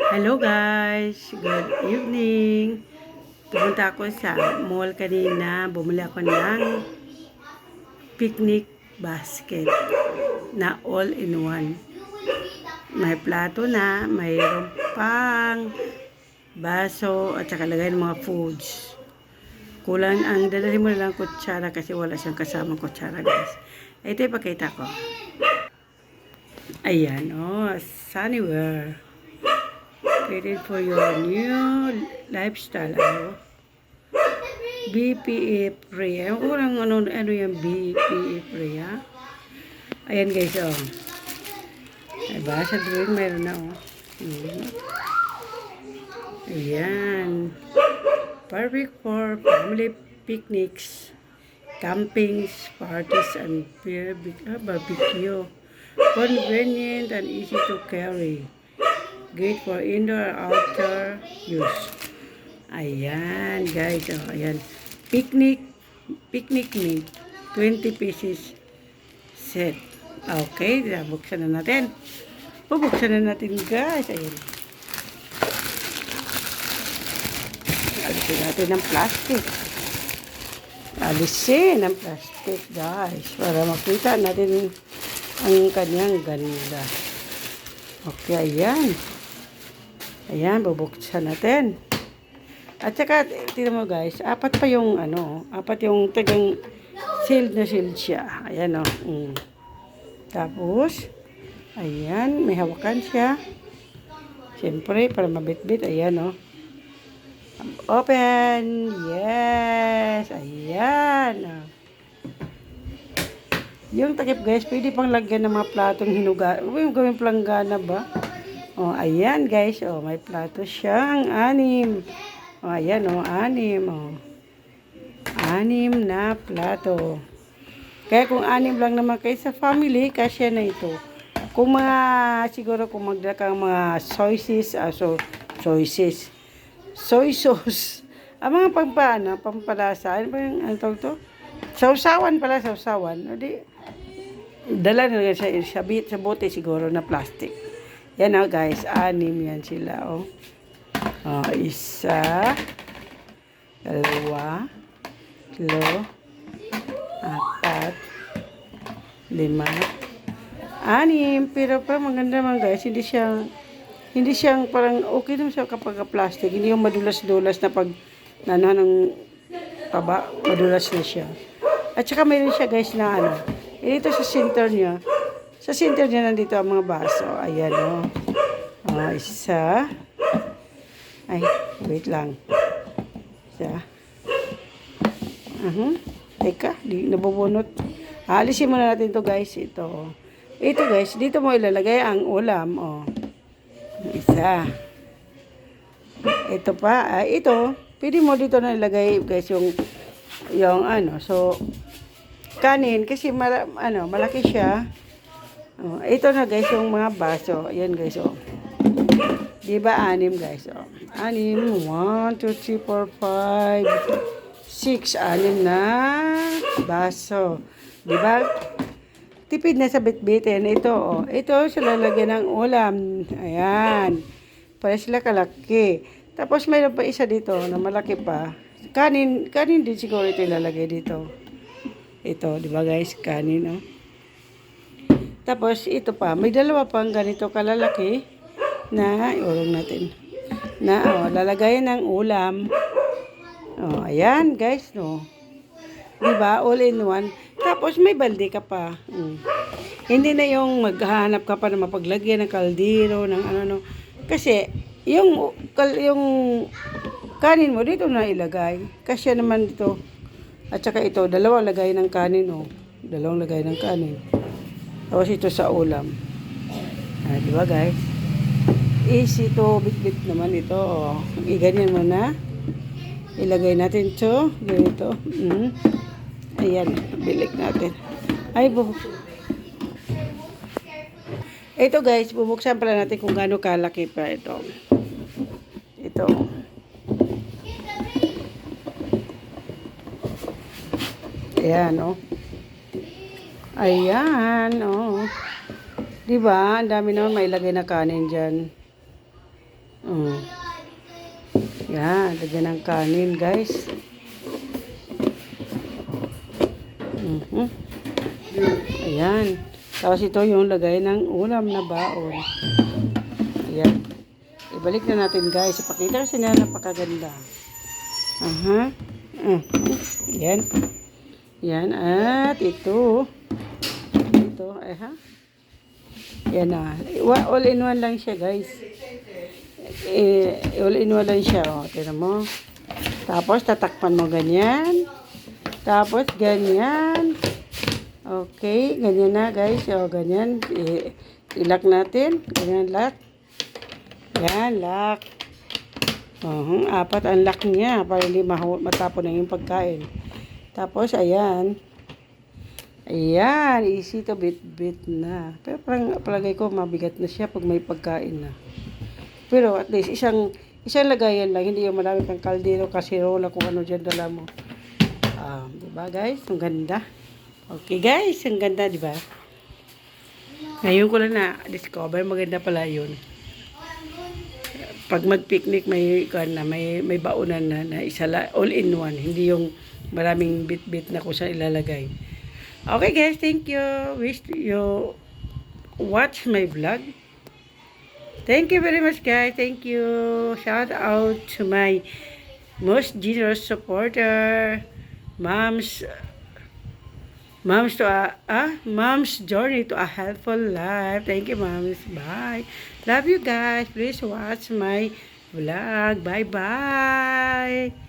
Hello guys, good evening. Pumunta ako sa mall kanina, bumili ako ng picnic basket na all-in-one. May plato na, mayroon pang baso at saka lagay ng mga foods. Kulang ang dadali mo lang kutsara kasi wala siyang kasamang kutsara guys. Ito ipakita ko. Ayan, Sunnywear. Created for your new lifestyle. BPA free. Ewan ko lang ano yung BPA free, ha? Ayan guys, Diba? Sa drawing mayroon na, Ayan. Perfect for family picnics, campings, parties, and barbecue. Convenient and easy to carry. Great for indoor or outdoor use. Ayan, guys. Ayan. Picnic meat. 20 pieces set. Okay, buksan na natin. Bubuksan na natin, guys. Ayan. Alisin natin ng plastic. Alisin ang plastic, guys. Para makita natin ang kanyang ganda. Okay, ayan. Ayan, bubuksan natin. At saka, tignan mo guys, apat yung tagang sealed na sealed siya. Ayan, Tapos, ayan, may hawakan siya. Siyempre, para mabitbit, ayan, Open! Yes! Ayan, Yung takip guys, pwede pang lagyan ng mga platong hinuga. Yung gawing planggana ba? Ayan guys, may plato siyang 6. Ayan, 6. Anim na plato. Kaya kung 6 lang naman kayo sa family, kasya na ito. Kung siguro kung magdala kang mga soy sauce. Ang mga pampalasa, ano ba yung, tawag to? Sausawan. O di, dala na sa bote siguro na plastic. Yan guys, 6 yan sila, Isa, 2, 3, 4, 5, 6. Pero maganda naman guys, hindi siyang parang okay naman siya kapag plastic. Hindi yung madulas-dulas na pag ng taba, madulas na siya. At saka mayroon siya guys na dito sa center niya. Sa center niya nandito ang mga baso. Ayan, isa. Ay, wait lang. Isa. Teka, di nabubunot. Alisin muna natin to guys. Ito guys, dito mo ilalagay ang ulam, Isa. Ito pa, ito, pwede mo dito na ilagay guys yung so, kanin, kasi malaki siya. Ito na guys, yung mga baso. Ayan guys, Diba 6 guys, 6. 1, 2, 3, 4, 5, 6. 6 na baso. Diba? Tipid na sa bitbitin. Ito, ito sila lalagyan ng ulam. Ayan. Para sila kalaki. Tapos mayroon pa isa dito na malaki pa. Kanin din siguro ito ilalagay dito. Ito, di ba guys? Kanin, Tapos, ito pa. May dalawa pang ganito kalalaki na, iurong natin, na, lalagayan ng ulam. Ayan, guys, Di ba? All in one. Tapos, may balde ka pa. Hindi na yung maghahanap ka pa na mapaglagyan ng kaldero, ng Kasi, yung kanin mo, dito na ilagay. Kasi naman dito. At saka ito, dalawang lagay ng kanin, Dalawang lagay ng kanin. Tapos ito sa ulam. Diba guys? Easy to bit-bit naman ito, Iganyan mo na. Ilagay natin ito. Ganito. Ayan, bilik natin. Ito guys, bubuksan pala natin kung gaano kalaki pa ito. Ito. Ayan, Ayan, oh. Di ba? Ang dami naman mailagay na kanin dyan. Mm. Yan, lagyan ng kanin, guys. Mhm. Ayan. Tapos ito yung lagay ng ulam na baon. Ayan. Ibalik na natin, guys. Ipakita kasi na napakaganda. Aha. Yan. Yan. At ito. Ito. Aha. Yan na. All in one lang siya, guys. All in one lang siya. O, tignan mo. Tapos, tatakpan mo ganyan. Tapos, ganyan. Okay. Ganyan na, guys. O, ganyan. Ilak natin. Ganyan, lock. Yan, lock. Apat ang lock niya para hindi matapon na yung pagkain. Tapos, ayan. Ayan, easy to bit na. Pero parang palagay ko mabigat na siya pag may pagkain na. Pero at least isang lagayan lang, hindi yung marami kang kaldero, kasirola, kung ano dyan dala mo. Diba guys? Ang ganda. Okay guys, ang ganda, diba? Ngayon ko lang na-discover, maganda pala yun. Pag mag-picnic, may baonan na isa all in one. Hindi yung maraming bit-bit na kung saan ilalagay. Okay guys, thank you. Wish you watch my vlog. Thank you very much guys. Thank you. Shout out to my most generous supporter, Mom's journey to a helpful life. Thank you, Moms. Bye. Love you guys. Please watch my vlog. Bye-bye.